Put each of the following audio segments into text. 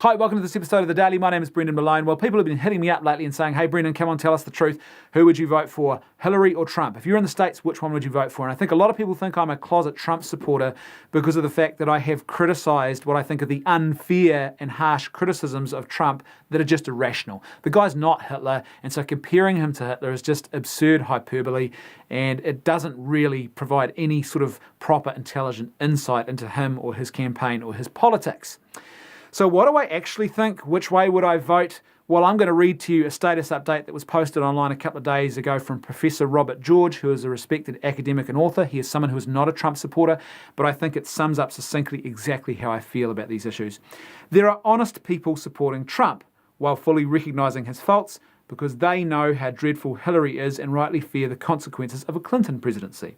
Hi, welcome to this episode of The Daily. My name is Brendan Malone. Well, people have been hitting me up lately and saying, hey, Brendan, come on, tell us the truth. Who would you vote for, Hillary or Trump? If you're in the States, which one would you vote for? And I think a lot of people think I'm a closet Trump supporter because of the fact that I have criticised what I think are the unfair and harsh criticisms of Trump that are just irrational. The guy's not Hitler, and so comparing him to Hitler is just absurd hyperbole, and it doesn't really provide any sort of proper, intelligent insight into him or his campaign or his politics. So what do I actually think? Which way would I vote? Well, I'm going to read to you a status update that was posted online a couple of days ago from Professor Robert George, who is a respected academic and author. He is someone who is not a Trump supporter, but I think it sums up succinctly exactly how I feel about these issues. There are honest people supporting Trump while fully recognising his faults because they know how dreadful Hillary is and rightly fear the consequences of a Clinton presidency.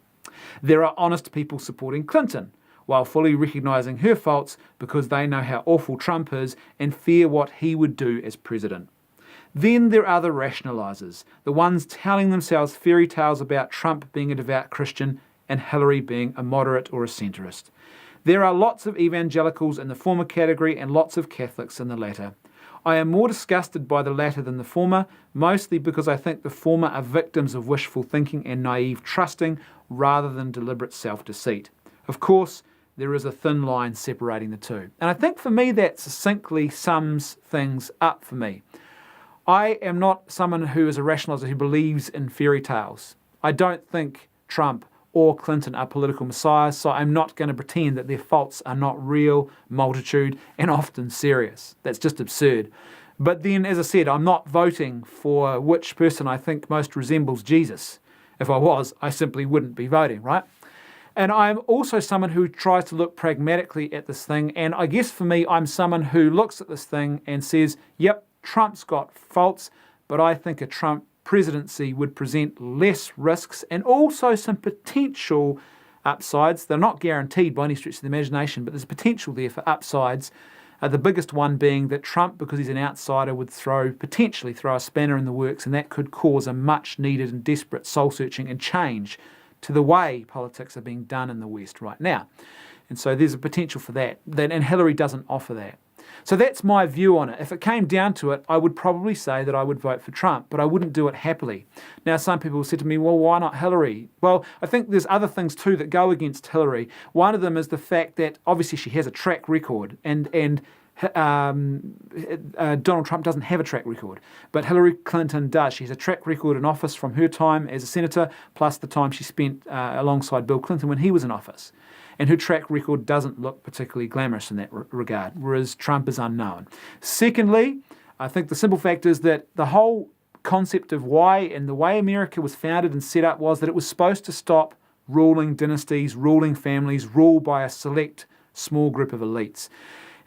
There are honest people supporting Clinton while fully recognising her faults because they know how awful Trump is and fear what he would do as president. Then there are the rationalisers, the ones telling themselves fairy tales about Trump being a devout Christian and Hillary being a moderate or a centrist. There are lots of evangelicals in the former category and lots of Catholics in the latter. I am more disgusted by the latter than the former, mostly because I think the former are victims of wishful thinking and naive trusting rather than deliberate self-deceit. Of course, there is a thin line separating the two. And I think for me that succinctly sums things up for me. I am not someone who is a rationaliser who believes in fairy tales. I don't think Trump or Clinton are political messiahs, so I'm not going to pretend that their faults are not real, multitude, and often serious. That's just absurd. But then, as I said, I'm not voting for which person I think most resembles Jesus. If I was, I simply wouldn't be voting, right? And I'm also someone who tries to look pragmatically at this thing. And I guess for me, I'm someone who looks at this thing and says, yep, Trump's got faults, but I think a Trump presidency would present less risks and also some potential upsides. They're not guaranteed by any stretch of the imagination, but there's potential there for upsides. The biggest one being that Trump, because he's an outsider, would potentially throw a spanner in the works, and that could cause a much needed and desperate soul searching and change to the way politics are being done in the West right now. And so there's a potential for that. And Hillary doesn't offer that. So that's my view on it. If it came down to it, I would probably say that I would vote for Trump, but I wouldn't do it happily. Now, some people said to me, well, why not Hillary? Well, I think there's other things too that go against Hillary. One of them is the fact that obviously she has a track record, and Donald Trump doesn't have a track record, but Hillary Clinton does. She has a track record in office from her time as a senator, plus the time she spent alongside Bill Clinton when he was in office. And her track record doesn't look particularly glamorous in that regard, whereas Trump is unknown. Secondly, I think the simple fact is that the whole concept of why and the way America was founded and set up was that it was supposed to stop ruling dynasties, ruling families, ruled by a select small group of elites.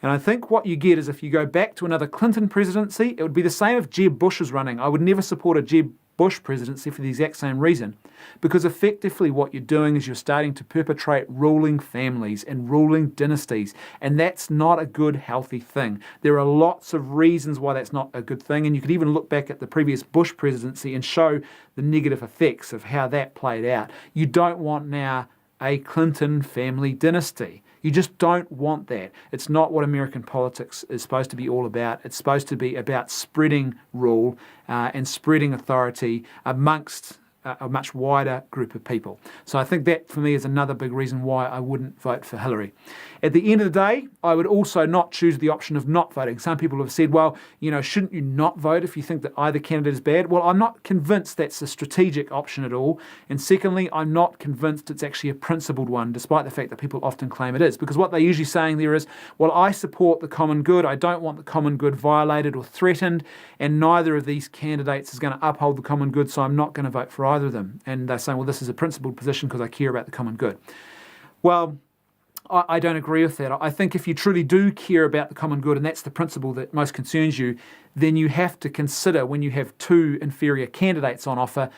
And I think what you get is if you go back to another Clinton presidency, it would be the same if Jeb Bush was running. I would never support a Jeb Bush presidency for the exact same reason. Because effectively what you're doing is you're starting to perpetrate ruling families and ruling dynasties. And that's not a good, healthy thing. There are lots of reasons why that's not a good thing. And you could even look back at the previous Bush presidency and show the negative effects of how that played out. You don't want now a Clinton family dynasty. You just don't want that. It's not what American politics is supposed to be all about. It's supposed to be about spreading rule and spreading authority amongst a much wider group of people. So I think that for me is another big reason why I wouldn't vote for Hillary. At the end of the day, I would also not choose the option of not voting. Some people have said, well, shouldn't you not vote if you think that either candidate is bad? Well, I'm not convinced that's a strategic option at all. And secondly, I'm not convinced it's actually a principled one, despite the fact that people often claim it is. Because what they're usually saying there is, well, I support the common good. I don't want the common good violated or threatened. And neither of these candidates is going to uphold the common good, so I'm not going to vote for either of them. And they're saying, well, this is a principled position because I care about the common good. Well, I don't agree with that. I think if you truly do care about the common good, and that's the principle that most concerns you, then you have to consider when you have two inferior candidates on offer,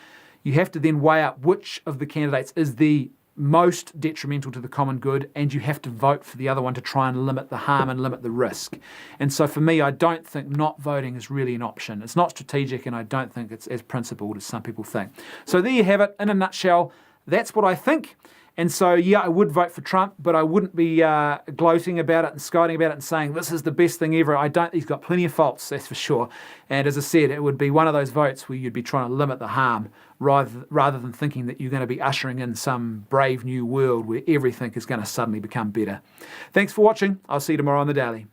you have to then weigh up which of the candidates is the most detrimental to the common good, and you have to vote for the other one to try and limit the harm and limit the risk. And so for me, I don't think not voting is really an option. It's not strategic, and I don't think it's as principled as some people think. So there you have it. In a nutshell, that's what I think. And so, yeah, I would vote for Trump, but I wouldn't be gloating about it and skirting about it and saying this is the best thing ever. I don't. He's got plenty of faults, that's for sure. And as I said, it would be one of those votes where you'd be trying to limit the harm rather than thinking that you're going to be ushering in some brave new world where everything is going to suddenly become better. Thanks for watching. I'll see you tomorrow on The Daily.